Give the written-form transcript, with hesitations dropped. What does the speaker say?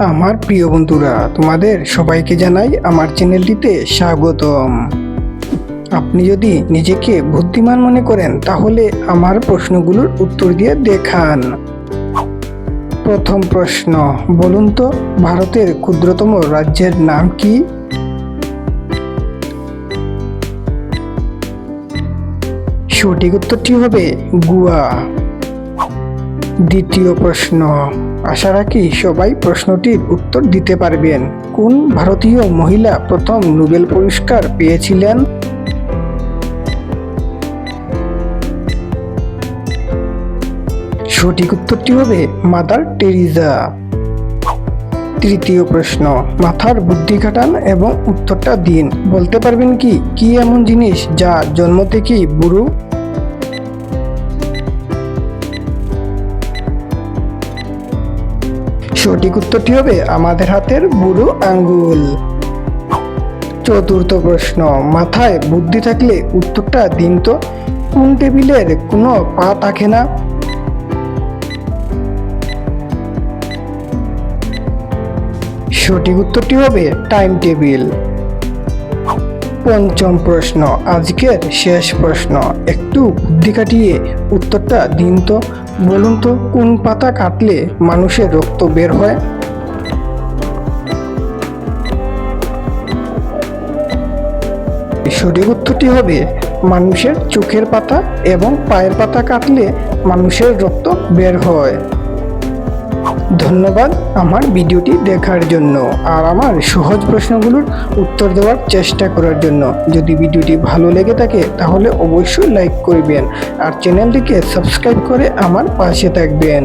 আমার প্রিয় বন্ধুরা, তোমাদের সবাইকে জানাই আমার চ্যানেলটিতে স্বাগতম। আপনি যদি নিজেকে বুদ্ধিমান মনে করেন তাহলে আমার প্রশ্নগুলোর উত্তর দিয়ে দেখান। প্রথম প্রশ্ন, বলুন তো ভারতের ক্ষুদ্রতম রাজ্যের নাম কি? সঠিক উত্তরটি হবে গোয়া। দ্বিতীয় প্রশ্ন, আশা রাখি সবাই প্রশ্নটির উত্তর দিতে পারবেন। কোন ভারতীয় মহিলা প্রথম নোবেল পুরস্কার পেয়েছিলেন? সঠিক উত্তরটি হবে মাদার টেরিজা। তৃতীয় প্রশ্ন, মাথার বুদ্ধি খাটান এবং উত্তরটা দিন। বলতে পারবেন কি কি এমন জিনিস যা জন্ম থেকেই বুড়ো? সঠিক উত্তরটি হবে আমাদের হাতের বুড়ো আঙ্গুল। চতুর্থ প্রশ্ন, মাথায় বুদ্ধি থাকলে উত্তরটা দিন তো। কোন টেবিলের কোনো পা থাকে না? সঠিক উত্তরটি হবে টাইম টেবিল। পঞ্চম প্রশ্ন, আজকের শেষ প্রশ্ন, একটু বুদ্ধি খাটিয়ে উত্তরটা দিন তো। বলুন তো কোন পাতা কাটলে মানুষের রক্ত বের হয়? সঠিক উত্তরটি হবে মানুষের চোখের পাতা এবং পায়ের পাতা কাটলে মানুষের রক্ত বের হয়। ধন্যবাদ আমার ভিডিওটি দেখার জন্য আর আমার সহজ প্রশ্নগুলোর উত্তর দেওয়ার চেষ্টা করার জন্য। যদি ভিডিওটি ভালো লেগে থাকে তাহলে অবশ্যই লাইক করবেন আর চ্যানেলটিকে সাবস্ক্রাইব করে আমার পাশে থাকবেন।